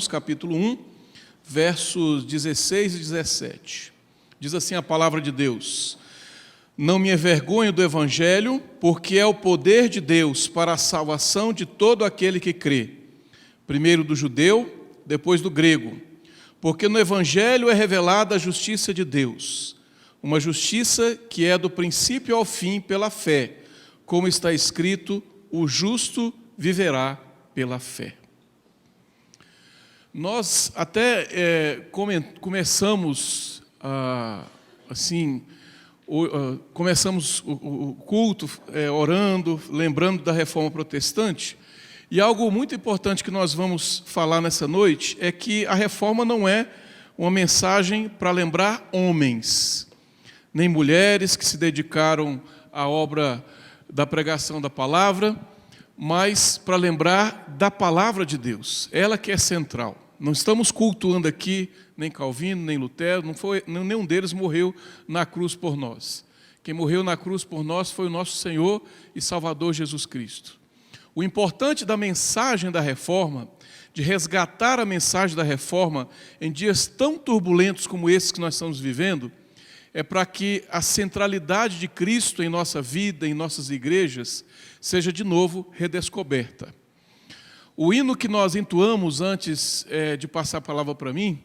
Romanos, capítulo 1, versos 16 e 17. Diz assim a palavra de Deus: Não me envergonho do Evangelho, porque é o poder de Deus para a salvação de todo aquele que crê, primeiro do judeu, depois do grego. Porque no Evangelho é revelada a justiça de Deus, uma justiça que é do princípio ao fim pela fé, como está escrito: o justo viverá pela fé. Nós até começamos começamos o culto orando, lembrando da Reforma Protestante, e algo muito importante que nós vamos falar nessa noite é que a Reforma não é uma mensagem para lembrar homens, nem mulheres que se dedicaram à obra da pregação da palavra, mas para lembrar da palavra de Deus, ela que é central. Não estamos cultuando aqui nem Calvino, nem Lutero, nenhum deles morreu na cruz por nós. Quem morreu na cruz por nós foi o nosso Senhor e Salvador Jesus Cristo. O importante da mensagem da Reforma, de resgatar a mensagem da Reforma em dias tão turbulentos como esses que nós estamos vivendo, é para que a centralidade de Cristo em nossa vida, em nossas igrejas, seja de novo redescoberta. O hino que nós entoamos antes de passar a palavra para mim,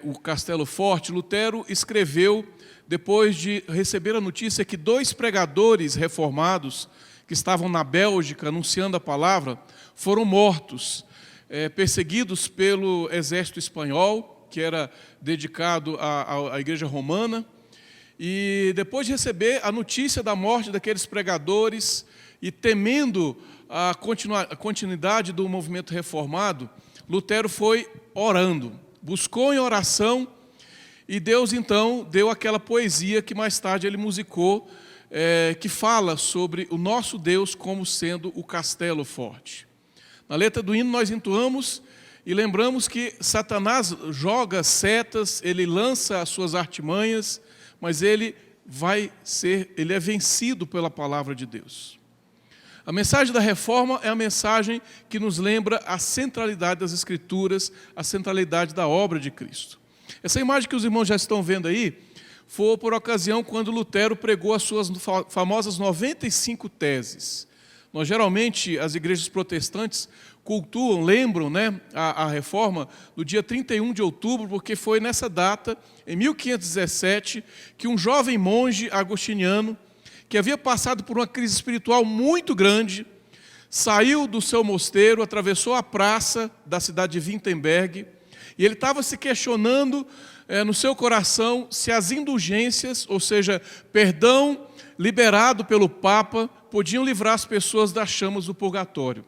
o Castelo Forte, Lutero escreveu depois de receber a notícia que 2 pregadores reformados que estavam na Bélgica anunciando a palavra foram mortos, perseguidos pelo exército espanhol, que era dedicado à Igreja Romana. E depois de receber a notícia da morte daqueles pregadores e temendo a continuidade do movimento reformado, Lutero foi orando, buscou em oração, e Deus então deu aquela poesia que mais tarde ele musicou, que fala sobre o nosso Deus como sendo o castelo forte. Na letra do hino nós entoamos e lembramos que Satanás joga setas, ele lança as suas artimanhas, mas ele é vencido pela palavra de Deus. A mensagem da Reforma é a mensagem que nos lembra a centralidade das Escrituras, a centralidade da obra de Cristo. Essa imagem que os irmãos já estão vendo aí, foi por ocasião quando Lutero pregou as suas famosas 95 teses. Nós geralmente, as igrejas protestantes, cultuam, lembram a Reforma no dia 31 de outubro, porque foi nessa data, em 1517, que um jovem monge agostiniano, que havia passado por uma crise espiritual muito grande, saiu do seu mosteiro, atravessou a praça da cidade de Wittenberg, e ele estava se questionando no seu coração se as indulgências, ou seja, perdão liberado pelo Papa, podiam livrar as pessoas das chamas do purgatório.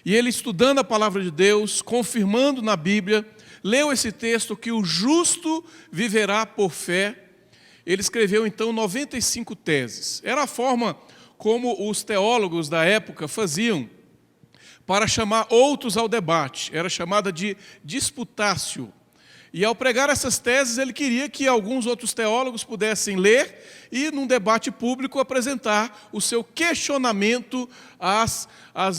E ele, estudando a palavra de Deus, confirmando na Bíblia, leu esse texto que o justo viverá por fé. Ele escreveu então 95 teses. Era a forma como os teólogos da época faziam para chamar outros ao debate. Era chamada de disputatio. E ao pregar essas teses, ele queria que alguns outros teólogos pudessem ler e, num debate público, apresentar o seu questionamento às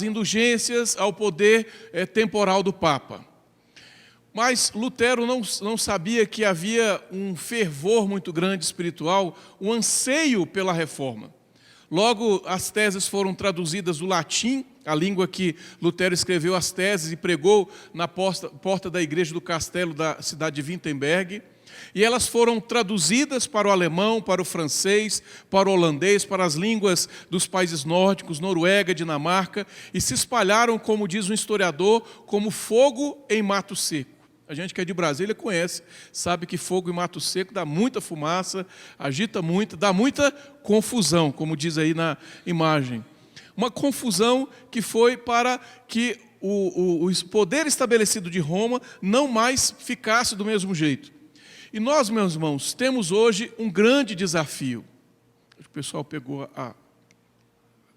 indulgências, ao poder temporal do Papa. Mas Lutero não sabia que havia um fervor muito grande espiritual, um anseio pela reforma. Logo, as teses foram traduzidas do latim, a língua que Lutero escreveu as teses e pregou na porta da igreja do castelo da cidade de Wittenberg. E elas foram traduzidas para o alemão, para o francês, para o holandês, para as línguas dos países nórdicos, Noruega, Dinamarca, e se espalharam, como diz um historiador, como fogo em mato seco. A gente que é de Brasília conhece, sabe que fogo em mato seco dá muita fumaça, agita muito, dá muita confusão, como diz aí na imagem. Uma confusão que foi para que o poder estabelecido de Roma não mais ficasse do mesmo jeito. E nós, meus irmãos, temos hoje um grande desafio. O pessoal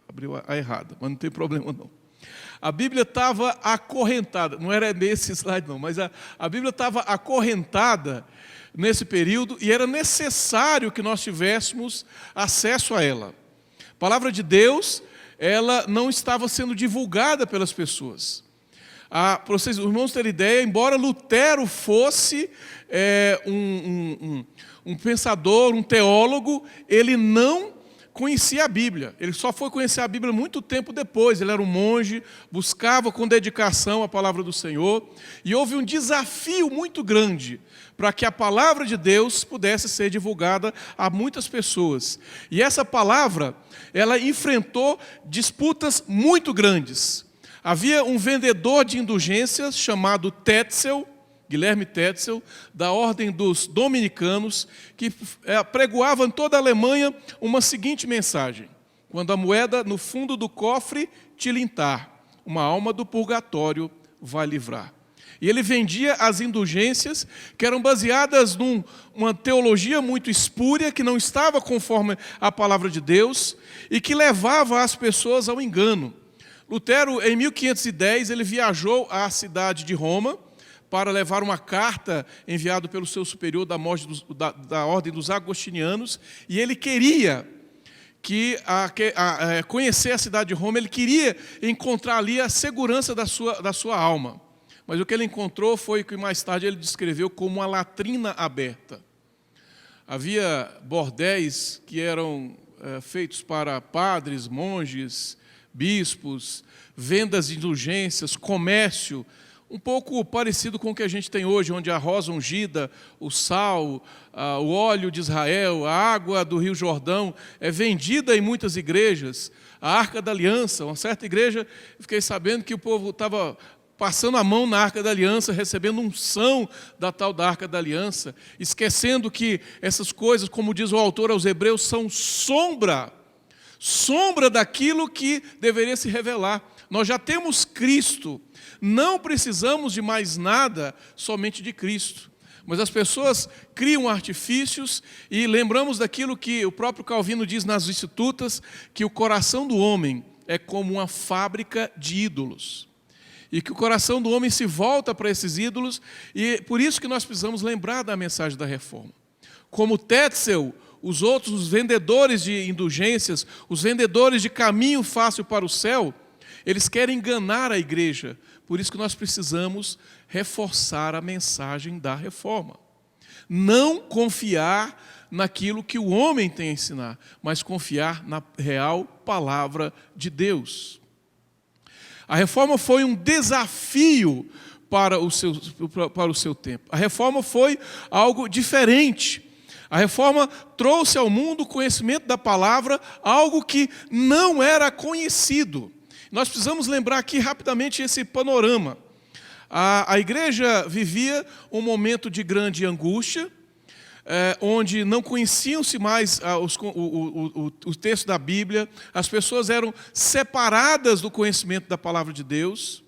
abriu a errada, mas não tem problema não. A Bíblia estava acorrentada, não era nesse slide não, mas a Bíblia estava acorrentada nesse período e era necessário que nós tivéssemos acesso a ela. A palavra de Deus, ela não estava sendo divulgada pelas pessoas. Para vocês, os irmãos terem ideia, embora Lutero fosse um pensador, um teólogo, ele não conhecia a Bíblia. Ele só foi conhecer a Bíblia muito tempo depois. Ele era um monge, buscava com dedicação a palavra do Senhor, e houve um desafio muito grande para que a palavra de Deus pudesse ser divulgada a muitas pessoas. E essa palavra, ela enfrentou disputas muito grandes. Havia um vendedor de indulgências chamado Tetzel, Guilherme Tetzel, da ordem dos dominicanos, que pregoava em toda a Alemanha uma seguinte mensagem: quando a moeda no fundo do cofre tilintar, uma alma do purgatório vai livrar. E ele vendia as indulgências que eram baseadas numa teologia muito espúria, que não estava conforme a palavra de Deus e que levava as pessoas ao engano. Lutero, em 1510, ele viajou à cidade de Roma para levar uma carta enviada pelo seu superior da ordem dos agostinianos, e ele queria conhecer a cidade de Roma, ele queria encontrar ali a segurança da sua alma. Mas o que ele encontrou foi o que mais tarde ele descreveu como uma latrina aberta. Havia bordéis que eram feitos para padres, monges, bispos, vendas de indulgências, comércio, um pouco parecido com o que a gente tem hoje, onde a rosa ungida, o sal, o óleo de Israel, a água do Rio Jordão é vendida em muitas igrejas. A Arca da Aliança, uma certa igreja, fiquei sabendo que o povo estava passando a mão na Arca da Aliança, recebendo unção da tal da Arca da Aliança, esquecendo que essas coisas, como diz o autor aos Hebreus, são sombra daquilo que deveria se revelar. Nós já temos Cristo, não precisamos de mais nada, somente de Cristo. Mas as pessoas criam artifícios e lembramos daquilo que o próprio Calvino diz nas Institutas, que o coração do homem é como uma fábrica de ídolos. E que o coração do homem se volta para esses ídolos, e por isso que nós precisamos lembrar da mensagem da reforma. Como Tetzel, os vendedores de indulgências, os vendedores de caminho fácil para o céu, eles querem enganar a igreja. Por isso que nós precisamos reforçar a mensagem da reforma. Não confiar naquilo que o homem tem a ensinar, mas confiar na real palavra de Deus. A reforma foi um desafio para o seu tempo. A reforma foi algo diferente. A reforma trouxe ao mundo o conhecimento da palavra, algo que não era conhecido. Nós precisamos lembrar aqui rapidamente esse panorama. A igreja vivia um momento de grande angústia, onde não conheciam-se mais o texto da Bíblia, as pessoas eram separadas do conhecimento da palavra de Deus,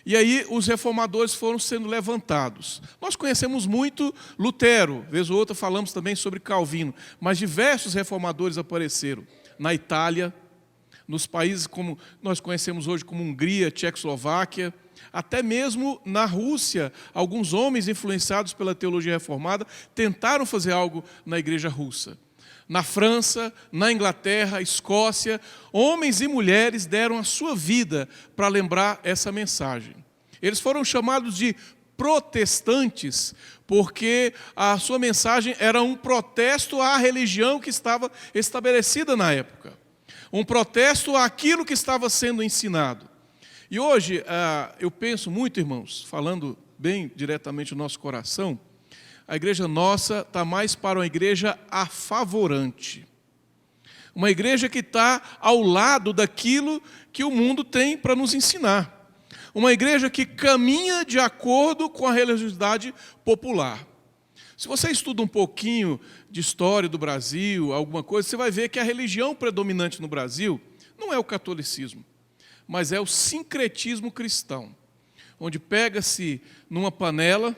e aí os reformadores foram sendo levantados. Nós conhecemos muito Lutero, vez ou outra falamos também sobre Calvino, mas diversos reformadores apareceram na Itália, nos países como nós conhecemos hoje como Hungria, Tchecoslováquia, até mesmo na Rússia, alguns homens influenciados pela teologia reformada tentaram fazer algo na igreja russa. Na França, na Inglaterra, Escócia, homens e mulheres deram a sua vida para lembrar essa mensagem. Eles foram chamados de protestantes, porque a sua mensagem era um protesto à religião que estava estabelecida na época. Um protesto àquilo que estava sendo ensinado. E hoje, eu penso muito, irmãos, falando bem diretamente no nosso coração, a igreja nossa está mais para uma igreja afavorante. Uma igreja que está ao lado daquilo que o mundo tem para nos ensinar. Uma igreja que caminha de acordo com a religiosidade popular. Se você estuda um pouquinho de história do Brasil, alguma coisa, você vai ver que a religião predominante no Brasil não é o catolicismo, mas é o sincretismo cristão, onde pega-se numa panela,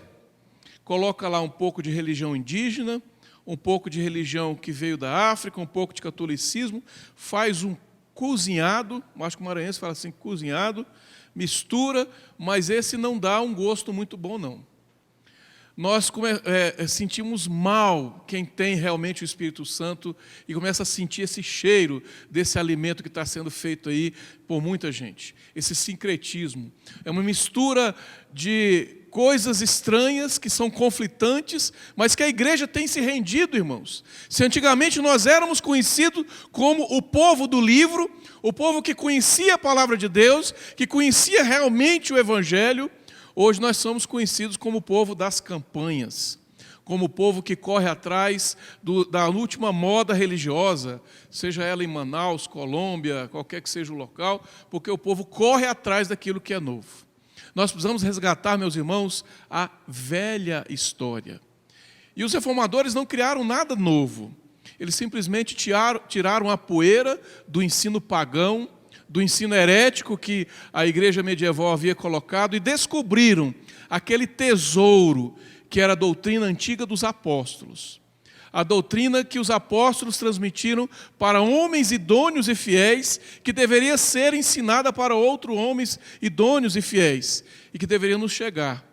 coloca lá um pouco de religião indígena, um pouco de religião que veio da África, um pouco de catolicismo, faz um cozinhado, acho que o maranhense fala assim, cozinhado, mistura, mas esse não dá um gosto muito bom, não. nós sentimos mal quem tem realmente o Espírito Santo e começa a sentir esse cheiro desse alimento que está sendo feito aí por muita gente. Esse sincretismo. É uma mistura de coisas estranhas que são conflitantes, mas que a igreja tem se rendido, irmãos. Se antigamente nós éramos conhecidos como o povo do livro, o povo que conhecia a palavra de Deus, que conhecia realmente o Evangelho, hoje nós somos conhecidos como o povo das campanhas, como o povo que corre atrás da última moda religiosa, seja ela em Manaus, Colômbia, qualquer que seja o local, porque o povo corre atrás daquilo que é novo. Nós precisamos resgatar, meus irmãos, a velha história. E os reformadores não criaram nada novo. Eles simplesmente tiraram a poeira do ensino pagão, do ensino herético que a igreja medieval havia colocado e descobriram aquele tesouro que era a doutrina antiga dos apóstolos. A doutrina que os apóstolos transmitiram para homens idôneos e fiéis, que deveria ser ensinada para outros homens idôneos e fiéis, e que deveria nos chegar.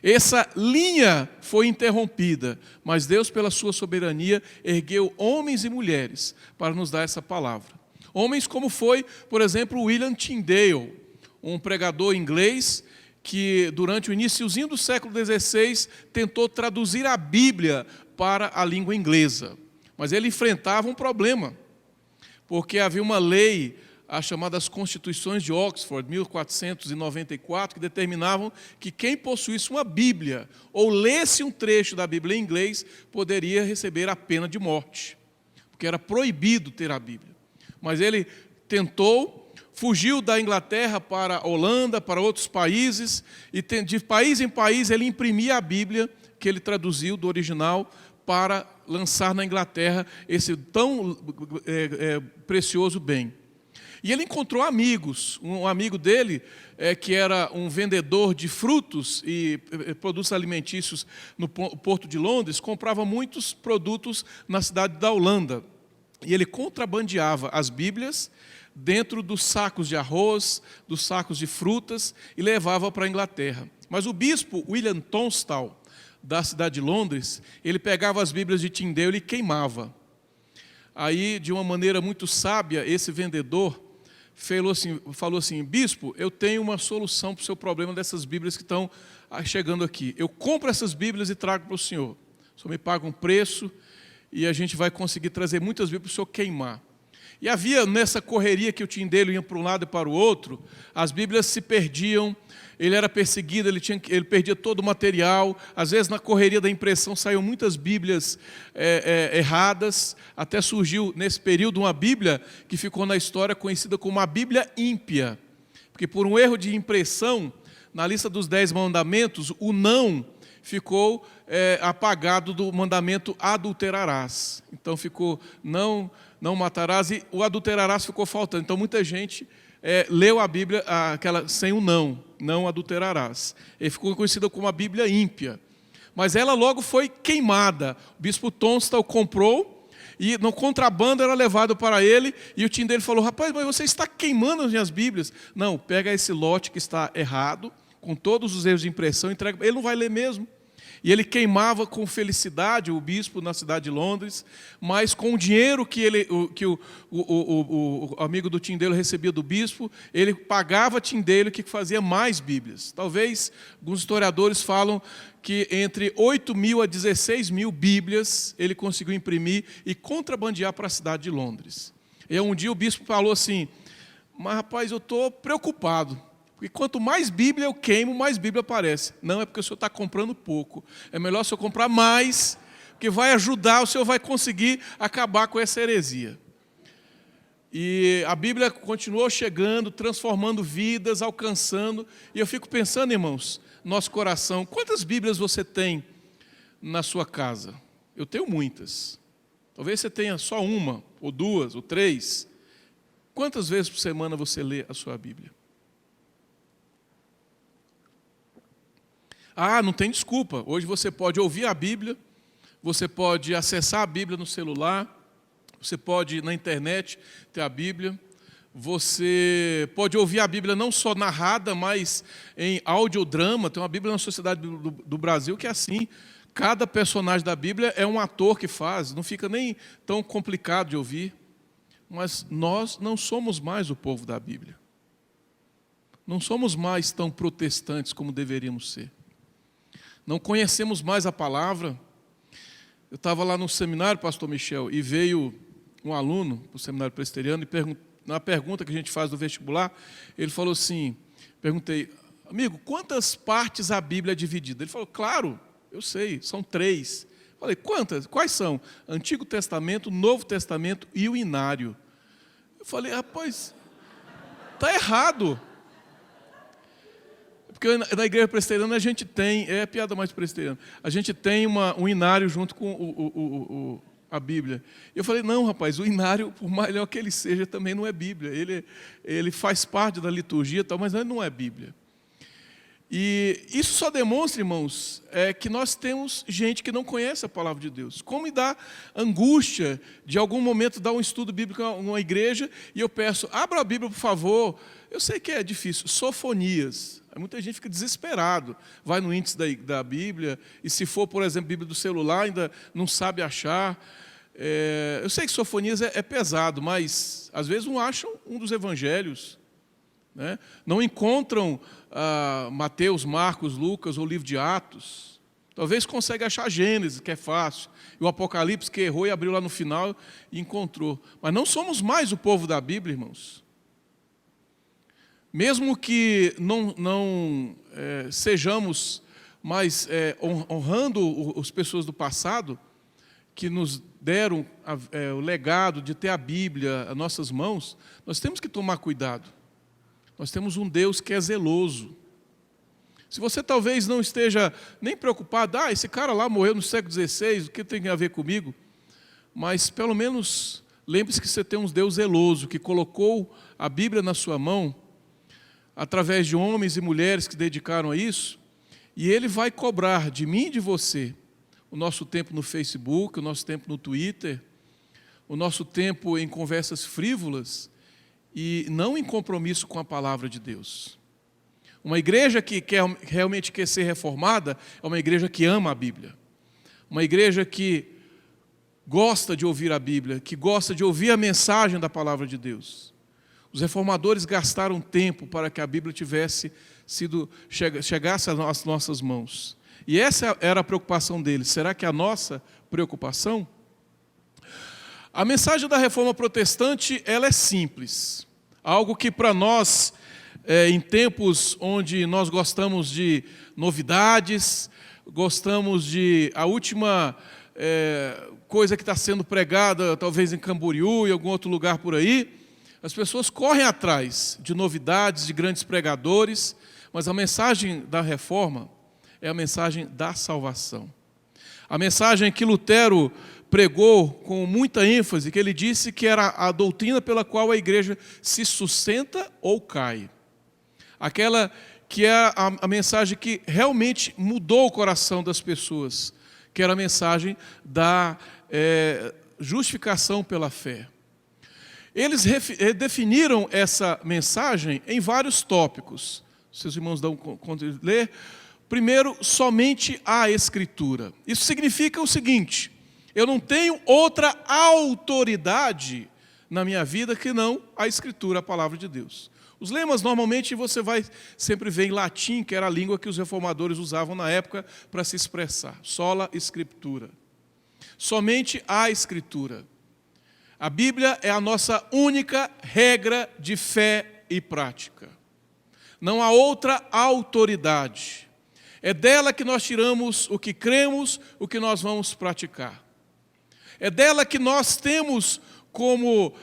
Essa linha foi interrompida, mas Deus, pela sua soberania, ergueu homens e mulheres para nos dar essa palavra. Homens como foi, por exemplo, William Tyndale, um pregador inglês que, durante o iniciozinho do século XVI, tentou traduzir a Bíblia para a língua inglesa. Mas ele enfrentava um problema, porque havia uma lei, as chamadas Constituições de Oxford, 1494, que determinavam que quem possuísse uma Bíblia ou lesse um trecho da Bíblia em inglês poderia receber a pena de morte, porque era proibido ter a Bíblia. Mas ele tentou, fugiu da Inglaterra para a Holanda, para outros países, e de país em país ele imprimia a Bíblia que ele traduziu do original para lançar na Inglaterra esse tão precioso bem. E ele encontrou amigos. Um amigo dele, que era um vendedor de frutos e produtos alimentícios no Porto de Londres, comprava muitos produtos na cidade da Holanda. E ele contrabandeava as Bíblias dentro dos sacos de arroz, dos sacos de frutas, e levava para a Inglaterra. Mas o bispo William Tunstall, da cidade de Londres, ele pegava as Bíblias de Tyndale e queimava. Aí, de uma maneira muito sábia, esse vendedor falou assim: bispo, eu tenho uma solução para o seu problema dessas Bíblias que estão chegando aqui. Eu compro essas Bíblias e trago para o senhor. O senhor me paga um preço e a gente vai conseguir trazer muitas Bíblias para o senhor queimar. E havia nessa correria que o Tyndale ia para um lado e para o outro, as Bíblias se perdiam, ele era perseguido, ele perdia todo o material, às vezes na correria da impressão saíam muitas Bíblias erradas, até surgiu nesse período uma Bíblia que ficou na história conhecida como a Bíblia ímpia, porque por um erro de impressão, na lista dos 10 mandamentos, o não ficou apagado do mandamento adulterarás. Então ficou não matarás, e o adulterarás ficou faltando. Então muita gente leu a Bíblia aquela sem o não adulterarás. E ficou conhecida como a Bíblia ímpia. Mas ela logo foi queimada. O bispo Tunstall comprou e no contrabando era levado para ele, e o Tyndale falou: rapaz, mas você está queimando as minhas Bíblias. Não, pega esse lote que está errado, com todos os erros de impressão, entrega. Ele não vai ler mesmo. E ele queimava com felicidade, o bispo, na cidade de Londres, mas com o dinheiro que o amigo do Tyndale recebia do bispo, ele pagava Tyndale que fazia mais Bíblias. Talvez alguns historiadores falam que entre 8.000 a 16.000 Bíblias ele conseguiu imprimir e contrabandear para a cidade de Londres. E um dia o bispo falou assim: mas rapaz, eu estou preocupado. Porque quanto mais Bíblia eu queimo, mais Bíblia aparece. Não, é porque o senhor está comprando pouco. É melhor o senhor comprar mais, que vai ajudar, o senhor vai conseguir acabar com essa heresia. E a Bíblia continuou chegando, transformando vidas, alcançando. E eu fico pensando, irmãos, nosso coração, quantas Bíblias você tem na sua casa? Eu tenho muitas. Talvez você tenha só uma, ou duas, ou três. Quantas vezes por semana você lê a sua Bíblia? Não tem desculpa. Hoje você pode ouvir a Bíblia, você pode acessar a Bíblia no celular, você pode na internet ter a Bíblia, Você pode ouvir a Bíblia não só narrada, mas em audiodrama. Tem uma Bíblia na Sociedade do Brasil que é assim. Cada personagem da Bíblia é um ator que faz. Não fica nem tão complicado de ouvir. Mas nós não somos mais o povo da Bíblia. Não somos mais tão protestantes como deveríamos ser. Não conhecemos mais a palavra. Eu estava lá no seminário, pastor Michel, e veio um aluno para o seminário presbiteriano e na pergunta que a gente faz no vestibular, ele falou assim, perguntei, amigo, quantas partes a Bíblia é dividida? Ele falou, claro, eu sei, são 3. Falei, quantas? Quais são? Antigo Testamento, Novo Testamento e o Inário. Eu falei, rapaz, está errado. Porque na igreja presbiteriana a gente tem, é a piada mais presbiteriana, a gente tem um inário junto com a Bíblia. Eu falei, não, rapaz, o inário, por melhor que ele seja, também não é Bíblia. Ele faz parte da liturgia, mas ele não é Bíblia. E isso só demonstra, irmãos, que nós temos gente que não conhece a palavra de Deus. Como me dá angústia de algum momento dar um estudo bíblico numa igreja e eu peço, abra a Bíblia, por favor. Eu sei que é difícil, Sofonias. Muita gente fica desesperado, vai no índice da Bíblia, e se for, por exemplo, Bíblia do celular, ainda não sabe achar. Eu sei que Sofonias é pesado, mas às vezes não acham um dos evangelhos, né? Não encontram Mateus, Marcos, Lucas ou livro de Atos. Talvez consiga achar Gênesis, que é fácil, e o Apocalipse, que errou e abriu lá no final e encontrou. Mas não somos mais o povo da Bíblia, irmãos. Mesmo que não sejamos mais honrando as pessoas do passado, que nos deram o legado de ter a Bíblia nas nossas mãos, nós temos que tomar cuidado. Nós temos um Deus que é zeloso. Se você talvez não esteja nem preocupado, esse cara lá morreu no século XVI, o que tem a ver comigo? Mas pelo menos lembre-se que você tem um Deus zeloso, que colocou a Bíblia na sua mão, através de homens e mulheres que dedicaram a isso, e Ele vai cobrar de mim e de você o nosso tempo no Facebook, o nosso tempo no Twitter, o nosso tempo em conversas frívolas e não em compromisso com a palavra de Deus. Uma igreja que realmente quer ser reformada é uma igreja que ama a Bíblia. Uma igreja que gosta de ouvir a Bíblia, que gosta de ouvir a mensagem da palavra de Deus. Os reformadores gastaram tempo para que a Bíblia chegasse às nossas mãos. E essa era a preocupação deles. Será que é a nossa preocupação? A mensagem da Reforma Protestante, ela é simples. Algo que para nós, em tempos onde nós gostamos de novidades, gostamos de a última coisa que está sendo pregada, talvez em Camboriú e algum outro lugar por aí, as pessoas correm atrás de novidades, de grandes pregadores, mas a mensagem da Reforma é a mensagem da salvação. A mensagem que Lutero pregou com muita ênfase, que ele disse que era a doutrina pela qual a igreja se sustenta ou cai. Aquela que é a mensagem que realmente mudou o coração das pessoas, que era a mensagem da justificação pela fé. Eles definiram essa mensagem em vários tópicos. Seus irmãos dão conta de ler. Primeiro, somente a Escritura. Isso significa o seguinte: eu não tenho outra autoridade na minha vida que não a Escritura, a palavra de Deus. Os lemas, normalmente, você vai sempre ver em latim, que era a língua que os reformadores usavam na época para se expressar. Sola Scriptura. Somente a Escritura. A Bíblia é a nossa única regra de fé e prática. Não há outra autoridade. É dela que nós tiramos o que cremos, o que nós vamos praticar. É dela que nós temos como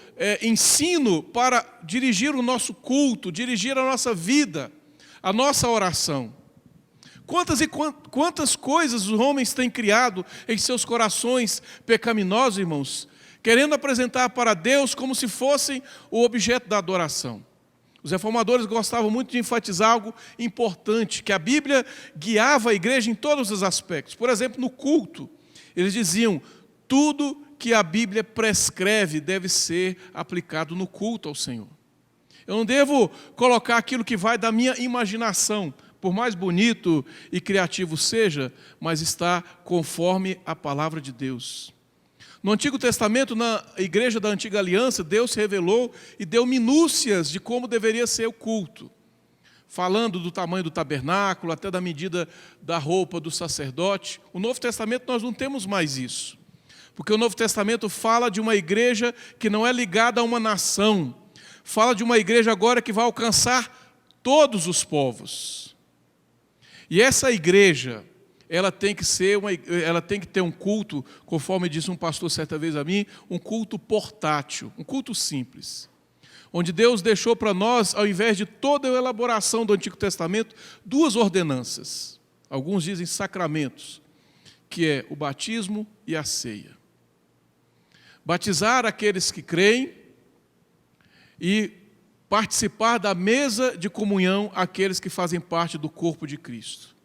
ensino para dirigir o nosso culto, dirigir a nossa vida, a nossa oração. Quantas coisas os homens têm criado em seus corações pecaminosos, irmãos, querendo apresentar para Deus como se fossem o objeto da adoração. Os reformadores gostavam muito de enfatizar algo importante, que a Bíblia guiava a igreja em todos os aspectos. Por exemplo, no culto, eles diziam, tudo que a Bíblia prescreve deve ser aplicado no culto ao Senhor. Eu não devo colocar aquilo que vai da minha imaginação, por mais bonito e criativo seja, mas está conforme a palavra de Deus. No Antigo Testamento, na igreja da Antiga Aliança, Deus se revelou e deu minúcias de como deveria ser o culto, falando do tamanho do tabernáculo, até da medida da roupa do sacerdote. O Novo Testamento nós não temos mais isso, porque o Novo Testamento fala de uma igreja que não é ligada a uma nação, fala de uma igreja agora que vai alcançar todos os povos. E essa igreja, ela tem que ter um culto, conforme disse um pastor certa vez a mim, um culto portátil, um culto simples, onde Deus deixou para nós, ao invés de toda a elaboração do Antigo Testamento, 2 ordenanças. Alguns dizem sacramentos, que é o batismo e a ceia. Batizar aqueles que creem e participar da mesa de comunhão aqueles que fazem parte do corpo de Cristo.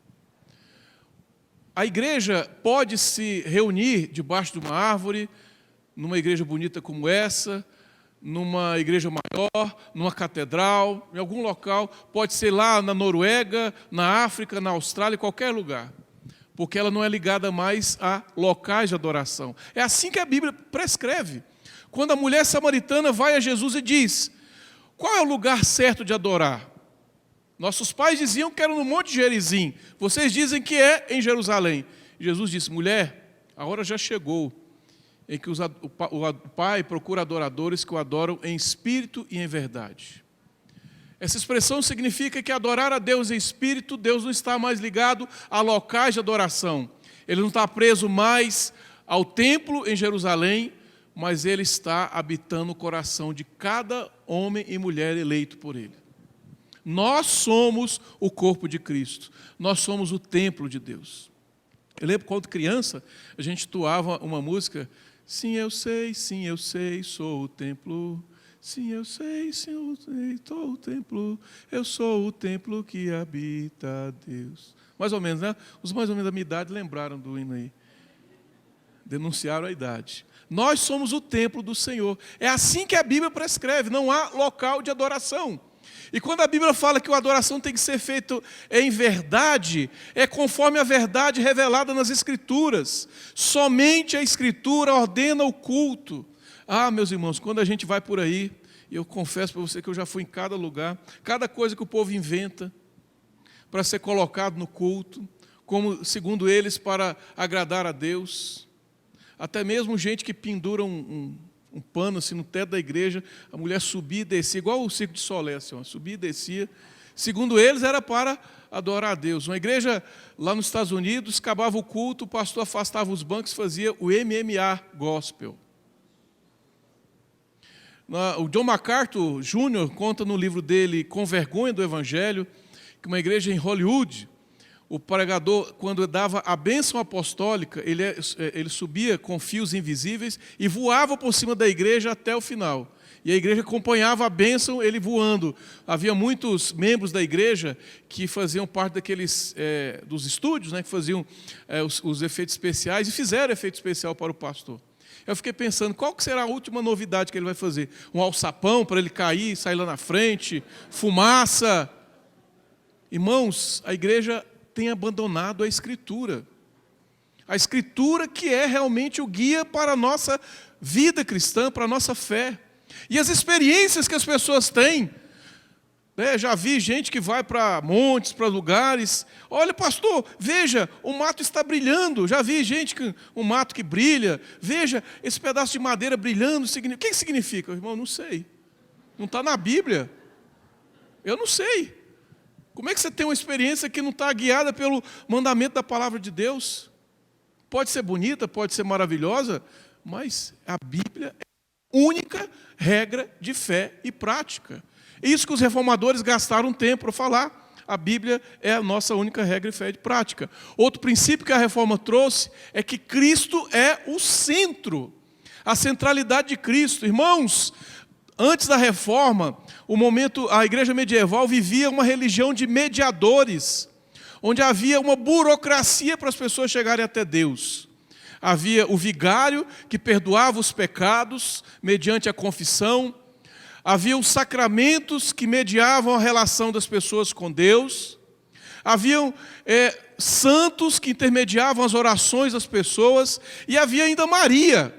A igreja pode se reunir debaixo de uma árvore, numa igreja bonita como essa, numa igreja maior, numa catedral, em algum local, pode ser lá na Noruega, na África, na Austrália, em qualquer lugar, porque ela não é ligada mais a locais de adoração. É assim que a Bíblia prescreve. Quando a mulher samaritana vai a Jesus e diz: qual é o lugar certo de adorar? Nossos pais diziam que era no Monte Gerizim. Vocês dizem que é em Jerusalém. Jesus disse: mulher, a hora já chegou em que o Pai procura adoradores que o adoram em espírito e em verdade. Essa expressão significa que adorar a Deus em espírito, Deus não está mais ligado a locais de adoração. Ele não está preso mais ao templo em Jerusalém, mas Ele está habitando o coração de cada homem e mulher eleito por Ele. Nós somos o corpo de Cristo. Nós somos o templo de Deus. Eu lembro quando criança, a gente entoava uma música: sim, eu sei, sou o templo. Sim, eu sei, sou o templo. Eu sou o templo que habita Deus. Mais ou menos, né? Os mais ou menos da minha idade lembraram do hino aí. Denunciaram a idade. Nós somos o templo do Senhor. É assim que a Bíblia prescreve. Não há local de adoração. E quando a Bíblia fala que a adoração tem que ser feita em verdade, é conforme a verdade revelada nas Escrituras. Somente a Escritura ordena o culto. Ah, meus irmãos, quando a gente vai por aí, eu confesso para você que eu já fui em cada lugar, cada coisa que o povo inventa para ser colocado no culto, como, segundo eles, para agradar a Deus. Até mesmo gente que pendura um pano assim no teto da igreja, a mulher subia e descia, igual o Circo de Solé, assim, subia e descia. Segundo eles, era para adorar a Deus. Uma igreja lá nos Estados Unidos, acabava o culto, o pastor afastava os bancos e fazia o MMA Gospel. O John MacArthur Jr. conta no livro dele, Com Vergonha do Evangelho, que uma igreja em Hollywood, o pregador, quando dava a bênção apostólica, ele subia com fios invisíveis e voava por cima da igreja até o final. E a igreja acompanhava a bênção, ele voando. Havia muitos membros da igreja que faziam parte daqueles, dos estúdios, né, que faziam os efeitos especiais, e fizeram efeito especial para o pastor. Eu fiquei pensando, qual que será a última novidade que ele vai fazer? Um alçapão para ele cair, sair lá na frente, fumaça. Irmãos, a igreja tem abandonado a Escritura. A Escritura que é realmente o guia para a nossa vida cristã, para a nossa fé. E as experiências que as pessoas têm, né? Já vi gente que vai para montes, para lugares. Olha, pastor, veja, o mato está brilhando. Já vi gente que um mato que brilha. Veja, esse pedaço de madeira brilhando. O que significa? Irmão, não sei. Não está na Bíblia. Eu não sei. Como é que você tem uma experiência que não está guiada pelo mandamento da palavra de Deus? Pode ser bonita, pode ser maravilhosa, mas a Bíblia é a única regra de fé e prática. É isso que os reformadores gastaram tempo para falar. A Bíblia é a nossa única regra de fé e prática. Outro princípio que a reforma trouxe é que Cristo é o centro, a centralidade de Cristo. Irmãos, antes da reforma, a igreja medieval vivia uma religião de mediadores, onde havia uma burocracia para as pessoas chegarem até Deus. Havia o vigário que perdoava os pecados mediante a confissão. Havia os sacramentos que mediavam a relação das pessoas com Deus. Haviam santos que intermediavam as orações das pessoas. E havia ainda Maria.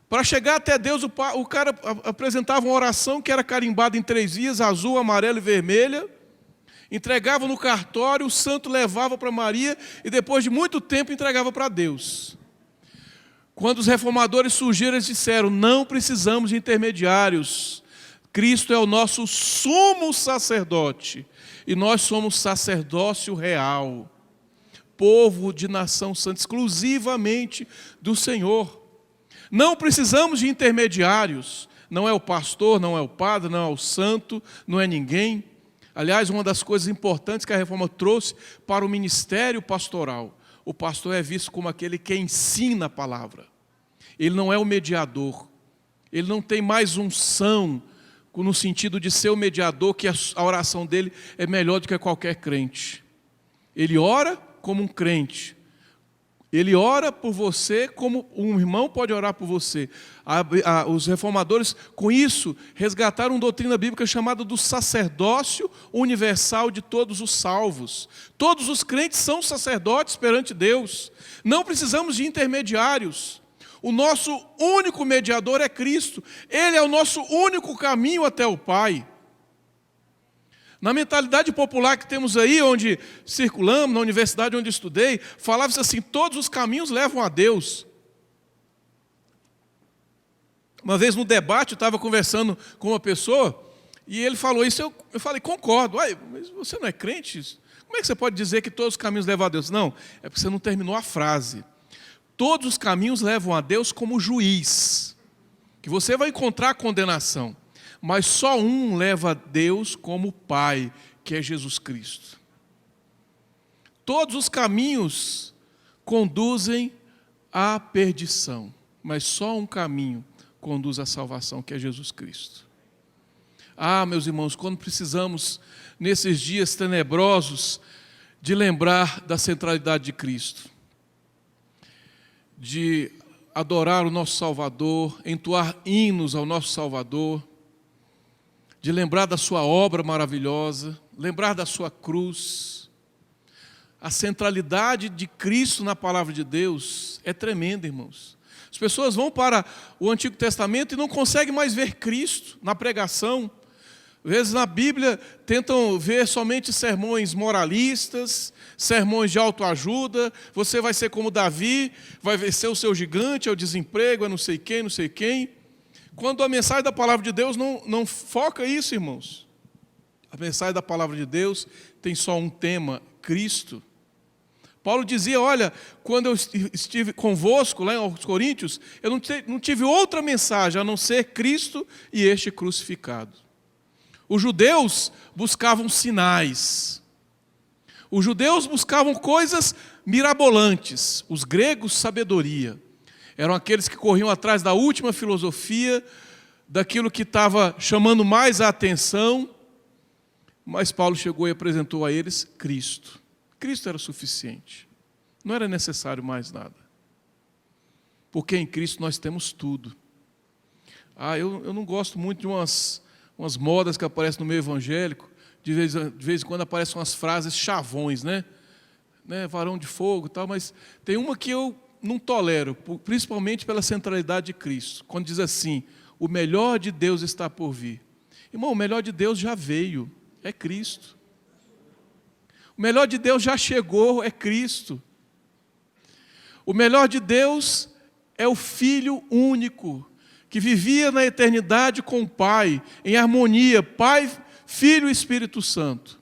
Para chegar até Deus, o cara apresentava uma oração que era carimbada em 3 vias, azul, amarela e vermelha. Entregava no cartório, o santo levava para Maria e depois de muito tempo entregava para Deus. Quando os reformadores surgiram, eles disseram: não precisamos de intermediários. Cristo é o nosso sumo sacerdote. E nós somos sacerdócio real. Povo de nação santa, exclusivamente do Senhor. Não precisamos de intermediários. Não é o pastor, não é o padre, não é o santo, não é ninguém. Aliás, uma das coisas importantes que a reforma trouxe para o ministério pastoral. O pastor é visto como aquele que ensina a palavra. Ele não é o mediador. Ele não tem mais unção, no sentido de ser o mediador, que a oração dele é melhor do que qualquer crente. Ele ora como um crente. Ele ora por você como um irmão pode orar por você. Os reformadores, com isso, resgataram uma doutrina bíblica chamada do sacerdócio universal de todos os salvos. Todos os crentes são sacerdotes perante Deus. Não precisamos de intermediários. O nosso único mediador é Cristo. Ele é o nosso único caminho até o Pai. Na mentalidade popular que temos aí, onde circulamos, na universidade onde estudei, falava-se assim: todos os caminhos levam a Deus. Uma vez no debate, eu estava conversando com uma pessoa, e ele falou isso, eu falei: concordo. Mas você não é crente? Como é que você pode dizer que todos os caminhos levam a Deus? Não, é porque você não terminou a frase. Todos os caminhos levam a Deus como juiz, que você vai encontrar condenação. Mas só um leva a Deus como Pai, que é Jesus Cristo. Todos os caminhos conduzem à perdição, mas só um caminho conduz à salvação, que é Jesus Cristo. Meus irmãos, quando precisamos, nesses dias tenebrosos, de lembrar da centralidade de Cristo, de adorar o nosso Salvador, entoar hinos ao nosso Salvador, de lembrar da sua obra maravilhosa, lembrar da sua cruz. A centralidade de Cristo na palavra de Deus é tremenda, irmãos. As pessoas vão para o Antigo Testamento e não conseguem mais ver Cristo na pregação. Às vezes na Bíblia tentam ver somente sermões moralistas, sermões de autoajuda. Você vai ser como Davi, vai vencer o seu gigante, é o desemprego, é não sei quem, não sei quem. Quando a mensagem da palavra de Deus não foca isso, irmãos. A mensagem da palavra de Deus tem só um tema: Cristo. Paulo dizia: olha, quando eu estive convosco lá aos Coríntios, eu não tive outra mensagem a não ser Cristo e este crucificado. Os judeus buscavam sinais. Os judeus buscavam coisas mirabolantes. Os gregos, sabedoria. Eram aqueles que corriam atrás da última filosofia, daquilo que estava chamando mais a atenção. Mas Paulo chegou e apresentou a eles Cristo. Cristo era suficiente. Não era necessário mais nada. Porque em Cristo nós temos tudo. Eu não gosto muito de umas modas que aparecem no meio evangélico. De vez em quando aparecem umas frases chavões, né? Varão de fogo e tal. Mas tem uma que eu não tolero, principalmente pela centralidade de Cristo. Quando diz assim: o melhor de Deus está por vir. Irmão, o melhor de Deus já veio, é Cristo. O melhor de Deus já chegou, é Cristo. O melhor de Deus é o Filho único, que vivia na eternidade com o Pai, em harmonia, Pai, Filho e Espírito Santo,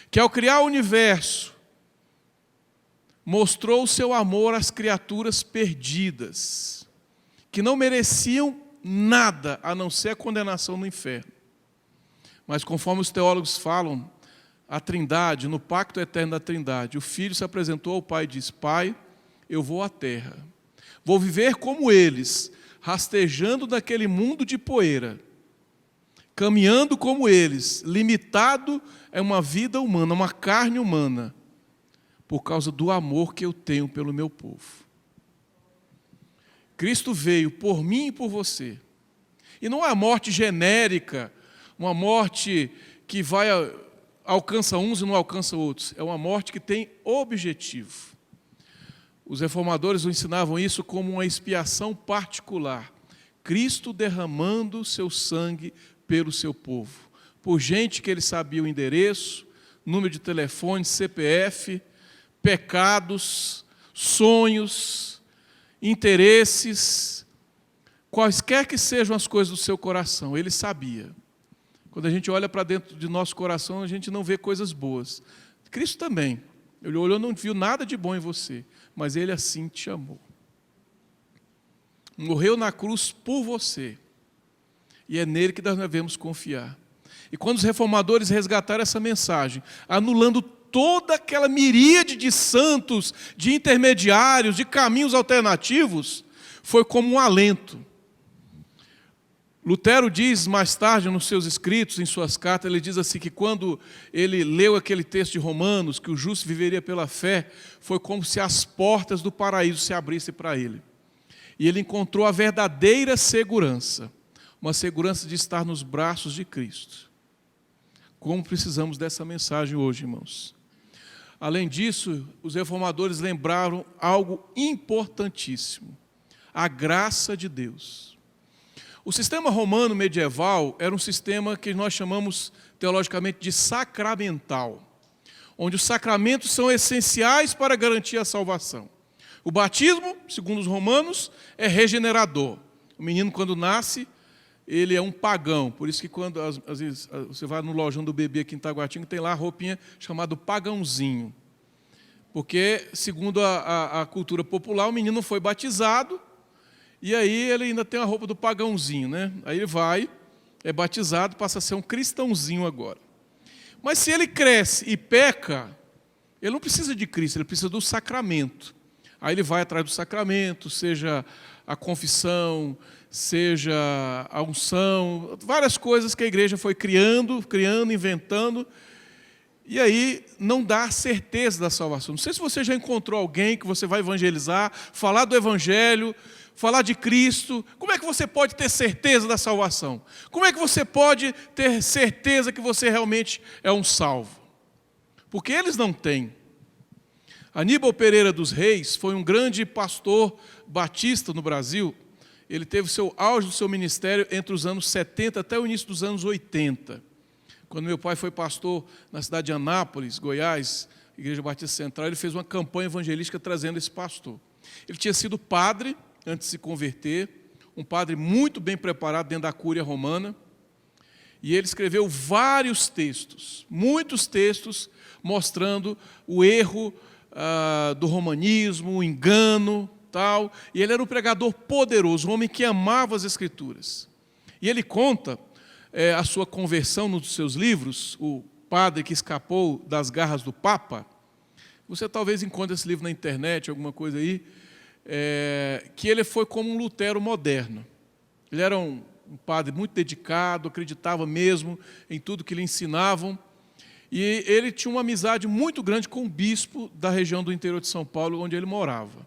que ao criar o universo, mostrou o seu amor às criaturas perdidas, que não mereciam nada a não ser a condenação no inferno. Mas conforme os teólogos falam, a Trindade, no pacto eterno da Trindade, o Filho se apresentou ao Pai e disse: Pai, eu vou à terra, vou viver como eles, rastejando naquele mundo de poeira, caminhando como eles, limitado a uma vida humana, uma carne humana, por causa do amor que eu tenho pelo meu povo. Cristo veio por mim e por você. E não é a morte genérica, uma morte que alcança uns e não alcança outros. É uma morte que tem objetivo. Os reformadores ensinavam isso como uma expiação particular. Cristo derramando seu sangue pelo seu povo. Por gente que ele sabia o endereço, número de telefone, CPF, pecados, sonhos, interesses, quaisquer que sejam as coisas do seu coração, ele sabia. Quando a gente olha para dentro de nosso coração, a gente não vê coisas boas. Cristo também. Ele olhou, não viu nada de bom em você, mas ele assim te amou. Morreu na cruz por você. E é nele que nós devemos confiar. E quando os reformadores resgataram essa mensagem, anulando toda aquela miríade de santos, de intermediários, de caminhos alternativos, foi como um alento. Lutero diz mais tarde nos seus escritos, em suas cartas, ele diz assim que quando ele leu aquele texto de Romanos, que o justo viveria pela fé, foi como se as portas do paraíso se abrissem para ele. E ele encontrou a verdadeira segurança, uma segurança de estar nos braços de Cristo. Como precisamos dessa mensagem hoje, irmãos. Além disso, os reformadores lembraram algo importantíssimo, a graça de Deus. O sistema romano medieval era um sistema que nós chamamos teologicamente de sacramental, onde os sacramentos são essenciais para garantir a salvação. O batismo, segundo os romanos, é regenerador. O menino, quando nasce, ele é um pagão. Por isso que quando, às vezes, você vai no lojão do bebê aqui em Taguatinga, tem lá a roupinha chamada pagãozinho. Porque, segundo a cultura popular, o menino foi batizado, e aí ele ainda tem a roupa do pagãozinho, né? Aí ele vai, é batizado, passa a ser um cristãozinho agora. Mas se ele cresce e peca, ele não precisa de Cristo, ele precisa do sacramento. Aí ele vai atrás do sacramento, seja a confissão, seja a unção, várias coisas que a igreja foi criando, inventando, e aí não dá certeza da salvação. Não sei se você já encontrou alguém que você vai evangelizar, falar do evangelho, falar de Cristo. Como é que você pode ter certeza da salvação? Como é que você pode ter certeza que você realmente é um salvo? Porque eles não têm. Aníbal Pereira dos Reis foi um grande pastor batista no Brasil. Ele teve seu auge do seu ministério entre os anos 70 até o início dos anos 80. Quando meu pai foi pastor na cidade de Anápolis, Goiás, Igreja Batista Central, ele fez uma campanha evangelística trazendo esse pastor. Ele tinha sido padre antes de se converter, um padre muito bem preparado dentro da cúria romana, e ele escreveu vários textos, muitos textos, mostrando o erro do romanismo, o engano, tal. E ele era um pregador poderoso, um homem que amava as Escrituras. E ele conta a sua conversão nos seus livros, o padre que escapou das garras do Papa. Você talvez encontre esse livro na internet, alguma coisa aí, que ele foi como um Lutero moderno. Ele era um padre muito dedicado, acreditava mesmo em tudo que lhe ensinavam, e ele tinha uma amizade muito grande com o bispo da região do interior de São Paulo, onde ele morava.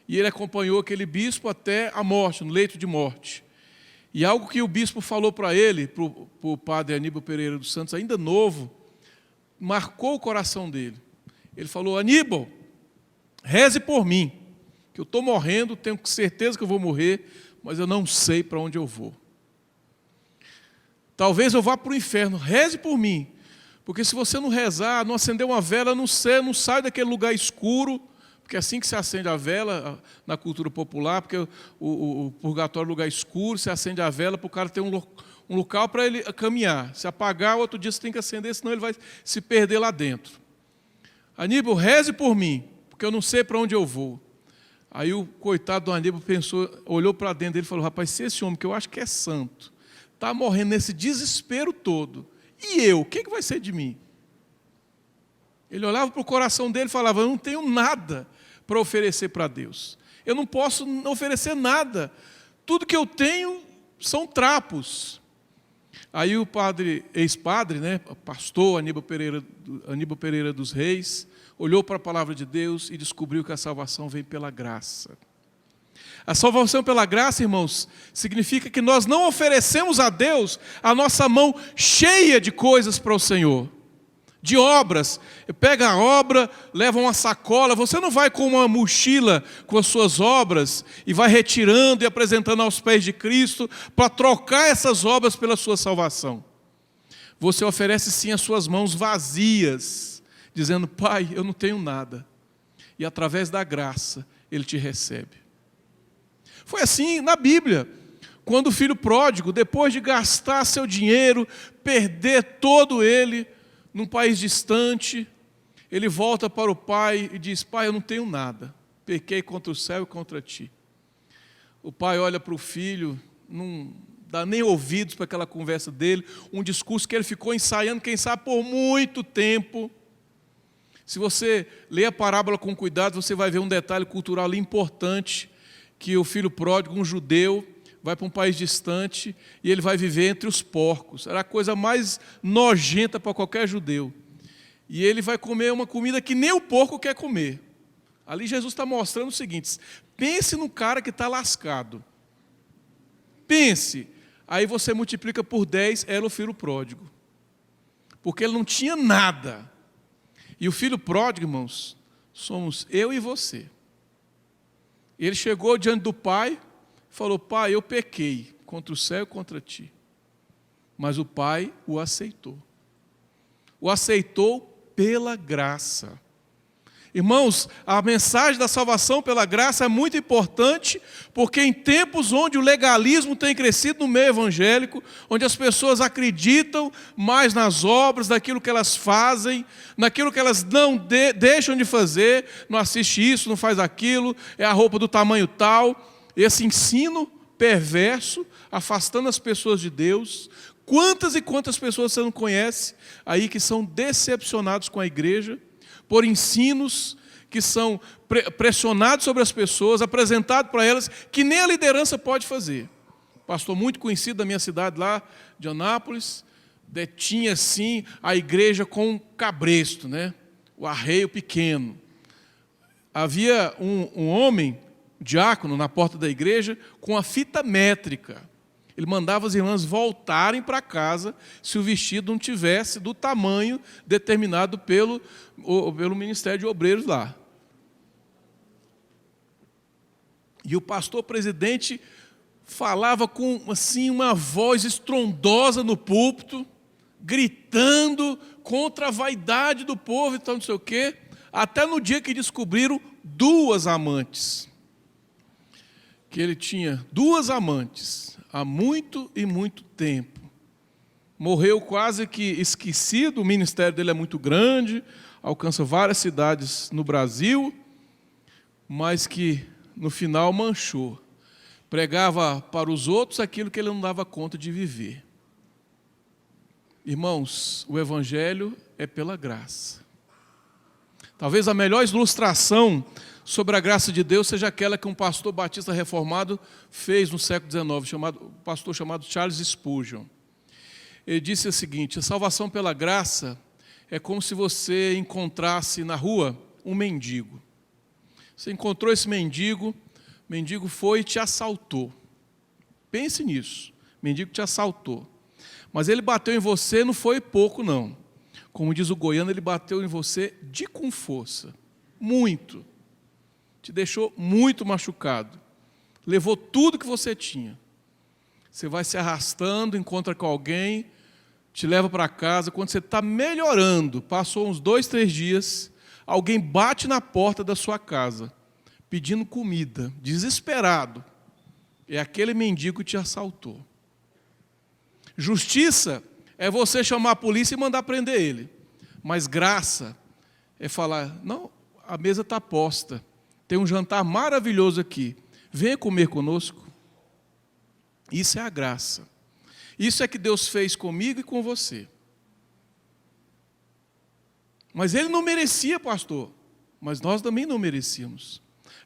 E ele acompanhou aquele bispo até a morte, no leito de morte. E algo que o bispo falou para ele, para o padre Aníbal Pereira dos Santos, ainda novo, marcou o coração dele. Ele falou: Aníbal, reze por mim, que eu estou morrendo, tenho certeza que eu vou morrer, mas eu não sei para onde eu vou. Talvez eu vá para o inferno, reze por mim, porque se você não rezar, não acender uma vela, não sai daquele lugar escuro, porque é assim que se acende a vela na cultura popular, porque o purgatório é um lugar escuro, se acende a vela para o cara ter um local para ele caminhar. Se apagar, outro dia você tem que acender, senão ele vai se perder lá dentro. Aníbal, reze por mim, porque eu não sei para onde eu vou. Aí o coitado do Aníbal pensou, olhou para dentro dele e falou: rapaz, se esse homem, que eu acho que é santo, está morrendo nesse desespero todo, e eu, o que vai ser de mim? Ele olhava para o coração dele e falava: eu não tenho nada para oferecer para Deus. Eu não posso oferecer nada. Tudo que eu tenho são trapos. Aí o padre, ex-padre, né, pastor Aníbal Pereira dos Reis, olhou para a palavra de Deus e descobriu que a salvação vem pela graça. A salvação pela graça, irmãos, significa que nós não oferecemos a Deus a nossa mão cheia de coisas para o Senhor, de obras. Pega a obra, leva uma sacola, você não vai com uma mochila com as suas obras e vai retirando e apresentando aos pés de Cristo para trocar essas obras pela sua salvação. Você oferece sim as suas mãos vazias, dizendo: Pai, eu não tenho nada. E através da graça, Ele te recebe. Foi assim na Bíblia, quando o filho pródigo, depois de gastar seu dinheiro, perder todo ele, num país distante, ele volta para o pai e diz: Pai, eu não tenho nada, pequei contra o céu e contra ti. O pai olha para o filho, não dá nem ouvidos para aquela conversa dele, um discurso que ele ficou ensaiando, quem sabe, por muito tempo. Se você ler a parábola com cuidado, você vai ver um detalhe cultural ali importante, que o filho pródigo, um judeu, vai para um país distante e ele vai viver entre os porcos. Era a coisa mais nojenta para qualquer judeu. E ele vai comer uma comida que nem o porco quer comer. Ali Jesus está mostrando o seguinte: pense no cara que está lascado. Pense. Aí você multiplica por 10, era o filho pródigo. Porque ele não tinha nada. E o filho pródigo, irmãos, somos eu e você. Ele chegou diante do pai e falou: Pai, eu pequei contra o céu e contra ti. Mas o pai o aceitou. O aceitou pela graça. Irmãos, a mensagem da salvação pela graça é muito importante, porque em tempos onde o legalismo tem crescido no meio evangélico, onde as pessoas acreditam mais nas obras, naquilo que elas fazem, naquilo que elas não deixam de fazer, não assiste isso, não faz aquilo, é a roupa do tamanho tal, esse ensino perverso, afastando as pessoas de Deus. Quantas e quantas pessoas você não conhece aí que são decepcionados com a igreja, por ensinos que são pressionados sobre as pessoas, apresentados para elas, que nem a liderança pode fazer. Pastor muito conhecido da minha cidade lá, de Anápolis, tinha assim a igreja com um cabresto, né? O arreio pequeno. Havia um homem, diácono, na porta da igreja, com a fita métrica. Ele mandava as irmãs voltarem para casa se o vestido não tivesse do tamanho determinado pelo Ministério de Obreiros lá. E o pastor presidente falava com assim, uma voz estrondosa no púlpito, gritando contra a vaidade do povo e tal, não sei o quê, até no dia que descobriram 2 amantes. Que ele tinha 2 amantes. Há muito e muito tempo. Morreu quase que esquecido, o ministério dele é muito grande, alcança várias cidades no Brasil, mas que no final manchou. Pregava para os outros aquilo que ele não dava conta de viver. Irmãos, o Evangelho é pela graça. Talvez a melhor ilustração sobre a graça de Deus seja aquela que um pastor batista reformado fez no século XIX, um pastor chamado Charles Spurgeon. Ele disse o seguinte: a salvação pela graça é como se você encontrasse na rua um mendigo. Você encontrou esse mendigo, o mendigo foi e te assaltou. Pense nisso, o mendigo te assaltou. Mas ele bateu em você, não foi pouco não. Como diz o goiano, ele bateu em você com força, muito. Te deixou muito machucado. Levou tudo que você tinha. Você vai se arrastando, encontra com alguém, te leva para casa. Quando você está melhorando, passou uns 2, 3 dias, alguém bate na porta da sua casa, pedindo comida, desesperado. É aquele mendigo que te assaltou. Justiça é você chamar a polícia e mandar prender ele. Mas graça é falar: não, a mesa está posta. Tem um jantar maravilhoso aqui. Venha comer conosco. Isso é a graça. Isso é que Deus fez comigo e com você. Mas ele não merecia, pastor. Mas nós também não merecíamos.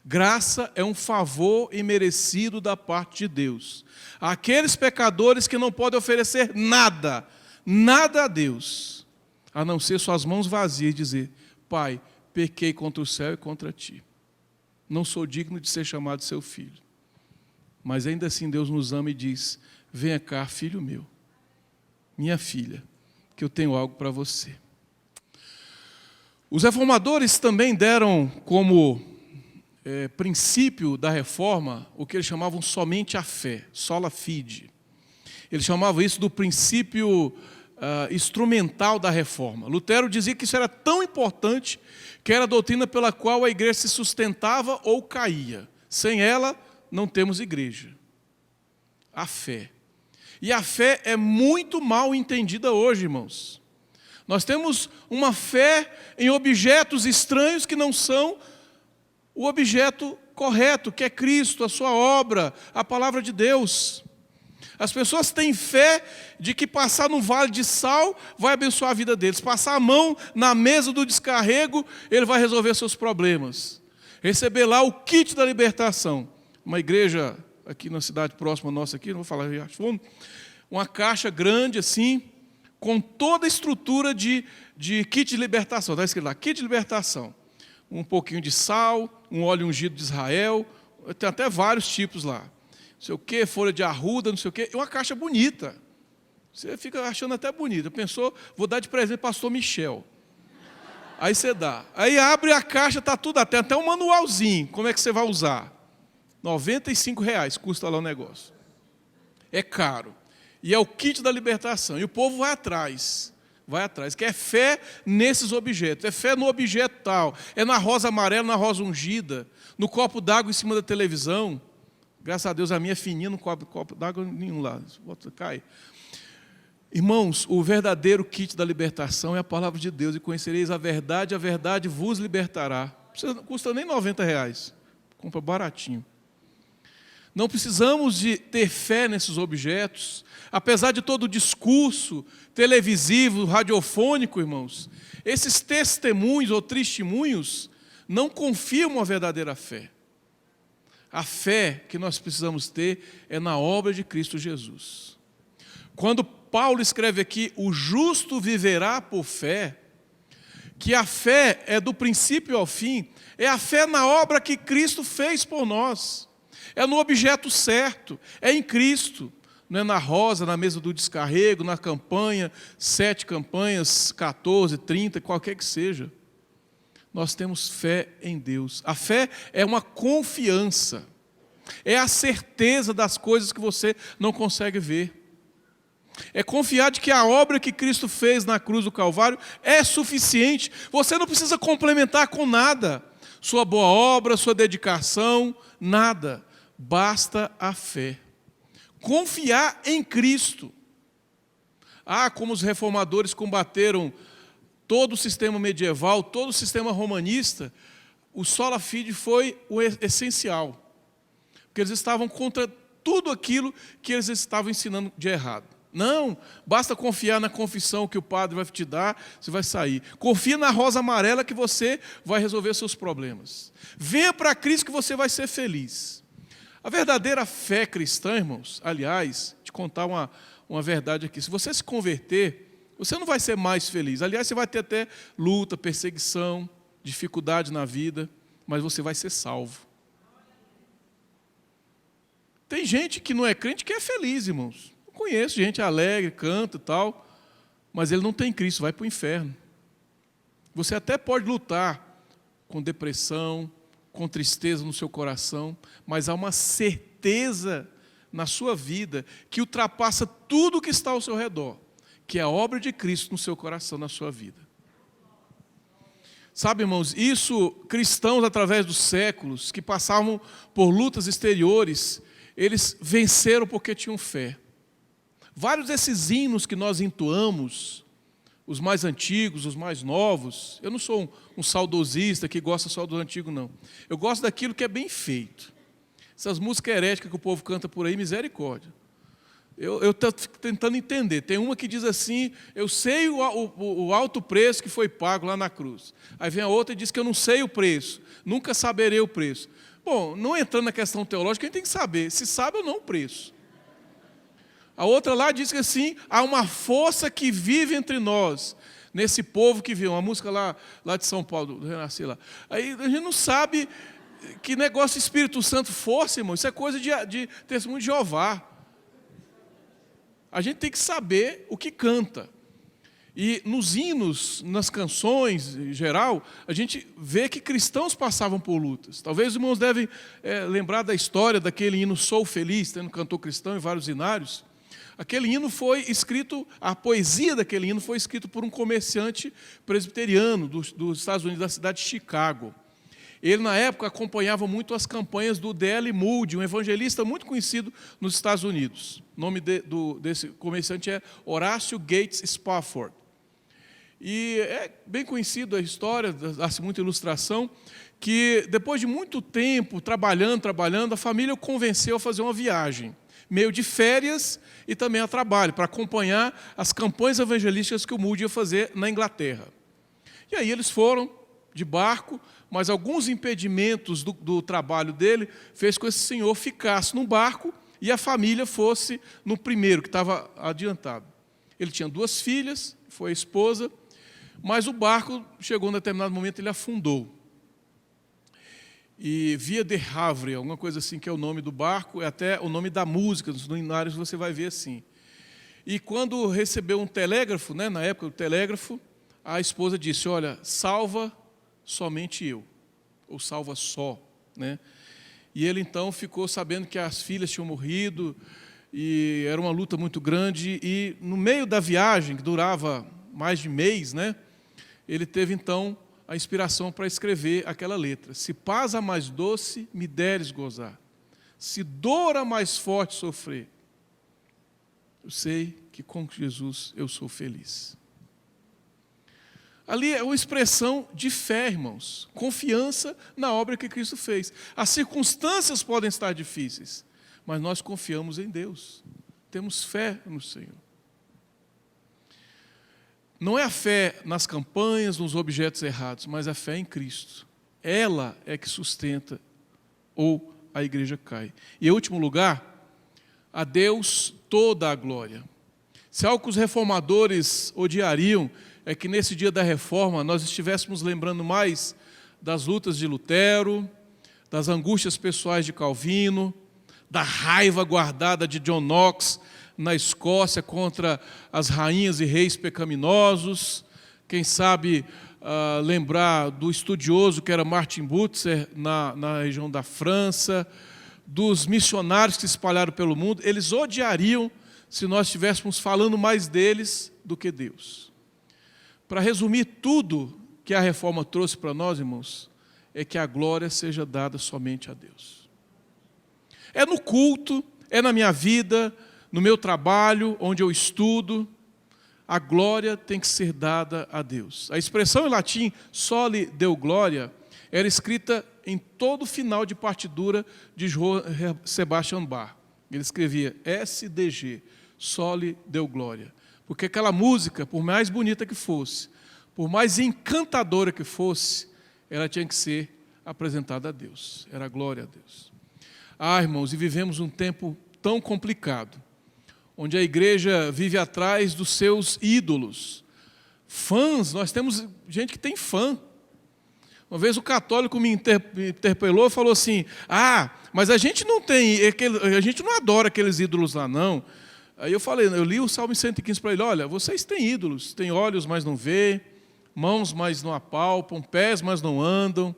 Graça é um favor imerecido da parte de Deus. Aqueles pecadores que não podem oferecer nada, nada a Deus, a não ser suas mãos vazias e dizer: Pai, pequei contra o céu e contra ti. não sou digno de ser chamado seu filho. Mas ainda assim Deus nos ama e diz: venha cá, filho meu, minha filha, que eu tenho algo para você. Os reformadores também deram como princípio da reforma o que eles chamavam somente a fé, sola fide. Eles chamavam isso do princípio instrumental da reforma. Lutero dizia que isso era tão importante que era a doutrina pela qual a igreja se sustentava ou caía. Sem ela, não temos igreja. A fé. E a fé é muito mal entendida hoje, irmãos. Nós temos uma fé em objetos estranhos que não são o objeto correto, que é Cristo, a sua obra, a palavra de Deus. As pessoas têm fé de que passar no vale de sal vai abençoar a vida deles. Passar a mão na mesa do descarrego, ele vai resolver seus problemas. Receber lá o kit da libertação. Uma igreja aqui na cidade próxima nossa aqui, não vou falar Riacho Fundo, uma caixa grande assim, com toda a estrutura de kit de libertação. Está escrito lá, kit de libertação. Um pouquinho de sal, um óleo ungido de Israel, tem até vários tipos lá. Não sei o quê, folha de arruda, não sei o quê. É uma caixa bonita. Você fica achando até bonita. Pensou, vou dar de presente para o pastor Michel. Aí você dá. Aí abre a caixa, está tudo, tem até um manualzinho. Como é que você vai usar? R$95 custa lá o negócio. É caro. E é o kit da libertação. E o povo vai atrás. Vai atrás. Que é fé nesses objetos. É fé no objeto tal. É na rosa amarela, na rosa ungida. No copo d'água em cima da televisão. Graças a Deus a minha é fininha, não copo d'água nenhum lá. Cai. Irmãos, o verdadeiro kit da libertação é a palavra de Deus. E conhecereis a verdade vos libertará. Não custa nem R$90. Compra baratinho. Não precisamos de ter fé nesses objetos. Apesar de todo o discurso televisivo, radiofônico, irmãos, esses testemunhos ou testemunhos não confirmam a verdadeira fé. A fé que nós precisamos ter é na obra de Cristo Jesus. Quando Paulo escreve aqui, o justo viverá por fé, que a fé é do princípio ao fim, é a fé na obra que Cristo fez por nós. É no objeto certo, é em Cristo. Não é na rosa, na mesa do descarrego, na campanha, 7 campanhas, 14, 30, qualquer que seja. Nós temos fé em Deus. A fé é uma confiança. É a certeza das coisas que você não consegue ver. É confiar de que a obra que Cristo fez na cruz do Calvário é suficiente. Você não precisa complementar com nada. Sua boa obra, sua dedicação, nada. Basta a fé. Confiar em Cristo. Como os reformadores combateram todo o sistema medieval, todo o sistema romanista, o sola fide foi o essencial. Porque eles estavam contra tudo aquilo que eles estavam ensinando de errado. Não, basta confiar na confissão que o padre vai te dar, você vai sair. Confia na rosa amarela que você vai resolver seus problemas. Venha para Cristo que você vai ser feliz. A verdadeira fé cristã, irmãos, aliás, te contar uma verdade aqui. Se você se converter, você não vai ser mais feliz. Aliás, você vai ter até luta, perseguição, dificuldade na vida, mas você vai ser salvo. Tem gente que não é crente que é feliz, irmãos. Eu conheço gente alegre, canta e tal, mas ele não tem Cristo, vai para o inferno. Você até pode lutar com depressão, com tristeza no seu coração, mas há uma certeza na sua vida que ultrapassa tudo o que está ao seu redor, que é a obra de Cristo no seu coração, na sua vida. Sabe, irmãos, isso, cristãos através dos séculos, que passavam por lutas exteriores, eles venceram porque tinham fé. Vários desses hinos que nós entoamos, os mais antigos, os mais novos, eu não sou um saudosista que gosta só do antigo, não. Eu gosto daquilo que é bem feito. Essas músicas heréticas que o povo canta por aí, misericórdia. Eu estou tentando entender. Tem uma que diz assim, eu sei o alto preço que foi pago lá na cruz. Aí vem a outra e diz que eu não sei o preço, nunca saberei o preço. Bom, não entrando na questão teológica, a gente tem que saber se sabe ou não o preço. A outra lá diz que assim, há uma força que vive entre nós, nesse povo que vive, uma música lá de São Paulo, do Renascer lá. Aí a gente não sabe Que negócio Espírito Santo força, irmão, isso é coisa de testemunho de Jeová. A gente tem que saber o que canta. E nos hinos, nas canções em geral, a gente vê que cristãos passavam por lutas. Talvez os irmãos devem lembrar da história daquele hino Sou Feliz, tendo cantor cristão em vários hinários. Aquele hino foi escrito, a poesia daquele hino foi escrito por um comerciante presbiteriano dos Estados Unidos, da cidade de Chicago. Ele, na época, acompanhava muito as campanhas do D.L. Moody, um evangelista muito conhecido nos Estados Unidos. O nome desse comerciante é Horácio Gates Spafford. E é bem conhecido a história, dá-se muita ilustração, que depois de muito tempo trabalhando, a família o convenceu a fazer uma viagem, meio de férias e também a trabalho, para acompanhar as campanhas evangelísticas que o Moody ia fazer na Inglaterra. E aí eles foram de barco, mas alguns impedimentos do trabalho dele fez com que esse senhor ficasse no barco e a família fosse no primeiro, que estava adiantado. Ele tinha 2 filhas, foi a esposa, mas o barco chegou em determinado momento, ele afundou. E Via de Havre, alguma coisa assim que é o nome do barco, é até o nome da música, nos hinários você vai ver assim. E quando recebeu um telégrafo, né, na época do telégrafo, a esposa disse, olha, salva somente eu, ou salva só, né? E ele então ficou sabendo que as filhas tinham morrido, e era uma luta muito grande, e no meio da viagem, que durava mais de mês, né, ele teve então a inspiração para escrever aquela letra. Se paz a mais doce me deres gozar, se dor a mais forte sofrer, eu sei que com Jesus eu sou feliz. Ali é uma expressão de fé, irmãos, confiança na obra que Cristo fez. As circunstâncias podem estar difíceis, mas nós confiamos em Deus, temos fé no Senhor. Não é a fé nas campanhas, nos objetos errados, mas a fé em Cristo. Ela é que sustenta ou a igreja cai. E em último lugar, a Deus toda a glória. Se algo que os reformadores odiariam é que nesse dia da reforma nós estivéssemos lembrando mais das lutas de Lutero, das angústias pessoais de Calvino, da raiva guardada de John Knox na Escócia contra as rainhas e reis pecaminosos, quem sabe lembrar do estudioso que era Martin Butzer na região da França, dos missionários que se espalharam pelo mundo. Eles odiariam se nós estivéssemos falando mais deles do que Deus. Para resumir tudo que a reforma trouxe para nós, irmãos, é que a glória seja dada somente a Deus. É no culto, é na minha vida, no meu trabalho, onde eu estudo, a glória tem que ser dada a Deus. A expressão em latim, soli deo gloria, era escrita em todo final de partitura de Johann Sebastian Bach. Ele escrevia SDG, soli deo gloria. Porque aquela música, por mais bonita que fosse, por mais encantadora que fosse, ela tinha que ser apresentada a Deus. Era glória a Deus. Ah, irmãos, e vivemos um tempo tão complicado, onde a igreja vive atrás dos seus ídolos. Fãs, nós temos gente que tem fã. Uma vez o católico me interpelou e falou assim, mas a gente não tem, a gente não adora aqueles ídolos lá não. Aí eu li o Salmo 115 para ele, olha, vocês têm ídolos, têm olhos, mas não vê, mãos, mas não apalpam, pés, mas não andam,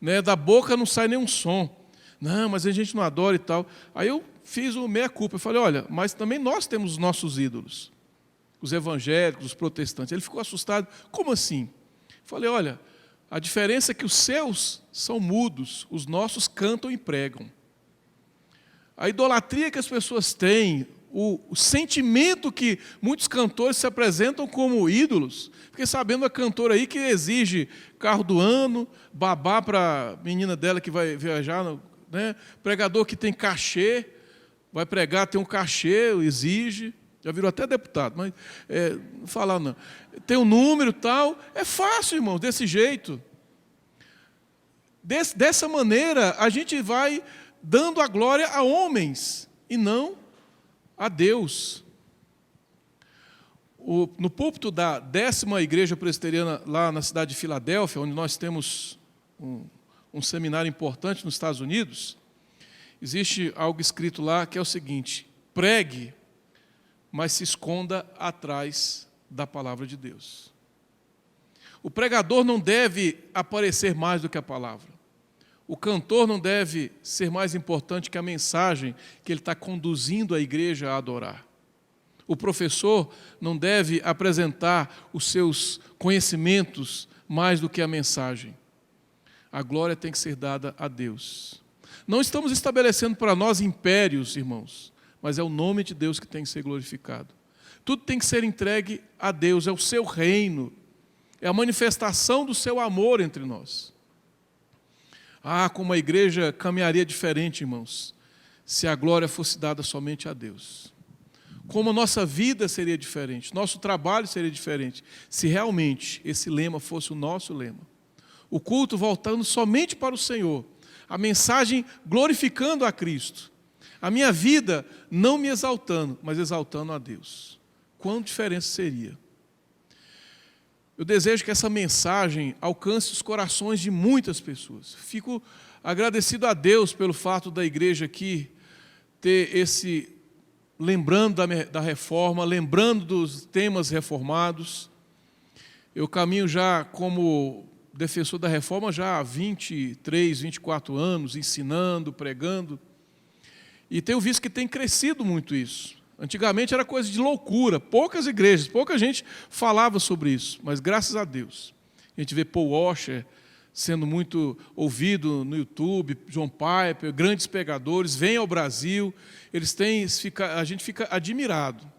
né? Da boca não sai nenhum som. Não, mas a gente não adora e tal. Aí eu fiz o meia-culpa, eu falei, olha, mas também nós temos os nossos ídolos, os evangélicos, os protestantes. Ele ficou assustado, como assim? Eu falei, olha, a diferença é que os seus são mudos, os nossos cantam e pregam. A idolatria que as pessoas têm, o sentimento que muitos cantores se apresentam como ídolos. Fiquei sabendo uma cantora aí que exige carro do ano, babá para a menina dela que vai viajar, né? Pregador que tem cachê, vai pregar, tem um cachê, exige, já virou até deputado, mas não falar não. Tem um número e tal, é fácil, irmão, desse jeito. Dessa maneira, a gente vai dando a glória a homens e não a Deus. No púlpito da 10ª igreja presbiteriana lá na cidade de Filadélfia, onde nós temos um seminário importante nos Estados Unidos, existe algo escrito lá que é o seguinte: pregue, mas se esconda atrás da palavra de Deus. O pregador não deve aparecer mais do que a palavra. O cantor não deve ser mais importante que a mensagem que ele está conduzindo a igreja a adorar. O professor não deve apresentar os seus conhecimentos mais do que a mensagem. A glória tem que ser dada a Deus. Não estamos estabelecendo para nós impérios, irmãos, mas é o nome de Deus que tem que ser glorificado. Tudo tem que ser entregue a Deus, é o seu reino, é a manifestação do seu amor entre nós. Como a igreja caminharia diferente, irmãos, se a glória fosse dada somente a Deus. Como a nossa vida seria diferente, nosso trabalho seria diferente, se realmente esse lema fosse o nosso lema. O culto voltando somente para o Senhor, a mensagem glorificando a Cristo, a minha vida não me exaltando, mas exaltando a Deus. Quão diferença seria? Eu desejo que essa mensagem alcance os corações de muitas pessoas. Fico agradecido a Deus pelo fato da igreja aqui ter lembrando da reforma, lembrando dos temas reformados. Eu caminho já como defensor da reforma já há 23, 24 anos, ensinando, pregando. E tenho visto que tem crescido muito isso. Antigamente era coisa de loucura, poucas igrejas, pouca gente falava sobre isso, mas graças a Deus. A gente vê Paul Washer sendo muito ouvido no YouTube, John Piper, grandes pregadores, vêm ao Brasil, a gente fica admirado.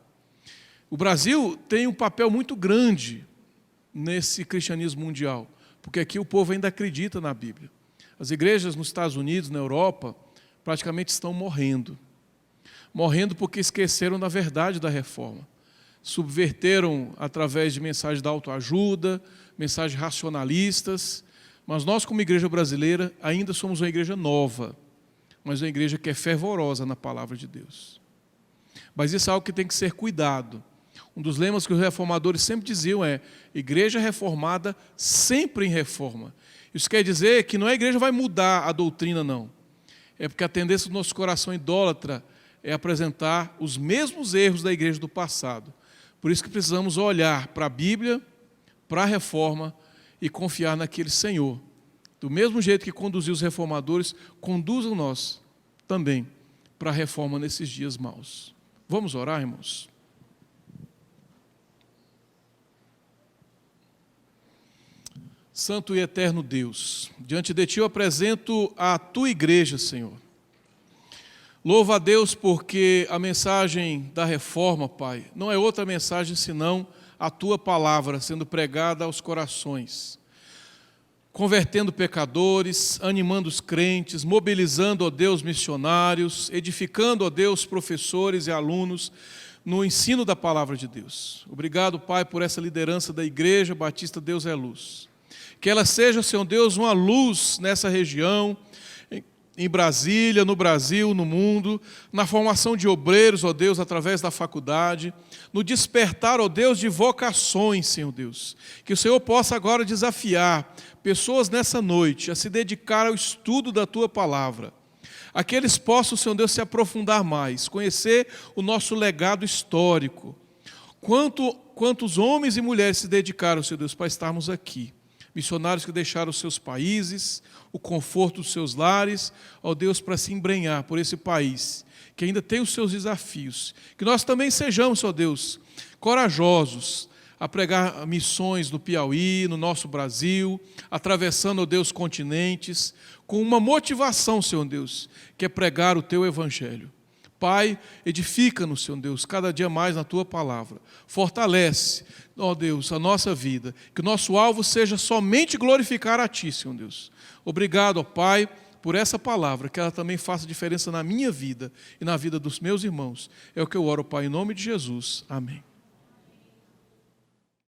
O Brasil tem um papel muito grande nesse cristianismo mundial, porque aqui o povo ainda acredita na Bíblia. As igrejas nos Estados Unidos, na Europa, praticamente estão morrendo porque esqueceram da verdade da reforma. Subverteram através de mensagens da autoajuda, mensagens racionalistas, mas nós como igreja brasileira ainda somos uma igreja nova, mas uma igreja que é fervorosa na palavra de Deus. Mas isso é algo que tem que ser cuidado. Um dos lemas que os reformadores sempre diziam é: igreja reformada sempre em reforma. Isso quer dizer que não é a igreja vai mudar a doutrina, não. É porque a tendência do nosso coração idólatra é apresentar os mesmos erros da igreja do passado. Por isso que precisamos olhar para a Bíblia, para a reforma e confiar naquele Senhor. Do mesmo jeito que conduziu os reformadores, conduzam nós também para a reforma nesses dias maus. Vamos orar, irmãos? Santo e eterno Deus, diante de Ti eu apresento a Tua igreja, Senhor. Louvo a Deus porque a mensagem da reforma, Pai, não é outra mensagem senão a Tua palavra sendo pregada aos corações, convertendo pecadores, animando os crentes, mobilizando, ó Deus, missionários, edificando, ó Deus, professores e alunos no ensino da palavra de Deus. Obrigado, Pai, por essa liderança da Igreja Batista Deus é Luz. Que ela seja, Senhor Deus, uma luz nessa região, em Brasília, no Brasil, no mundo, na formação de obreiros, ó Deus, através da faculdade, no despertar, ó Deus, de vocações, Senhor Deus. Que o Senhor possa agora desafiar pessoas nessa noite a se dedicar ao estudo da Tua palavra. A que eles possam, Senhor Deus, se aprofundar mais, conhecer o nosso legado histórico. Quantos homens e mulheres se dedicaram, Senhor Deus, para estarmos aqui. Missionários que deixaram os seus países, o conforto dos seus lares, ó Deus, para se embrenhar por esse país, que ainda tem os seus desafios. Que nós também sejamos, ó Deus, corajosos a pregar missões no Piauí, no nosso Brasil, atravessando, ó Deus, continentes, com uma motivação, Senhor Deus, que é pregar o Teu Evangelho. Pai, edifica-nos, Senhor Deus, cada dia mais na Tua palavra. Fortalece, ó Deus, a nossa vida. Que o nosso alvo seja somente glorificar a Ti, Senhor Deus. Obrigado, ó Pai, por essa palavra, que ela também faça diferença na minha vida e na vida dos meus irmãos. É o que eu oro, Pai, em nome de Jesus. Amém.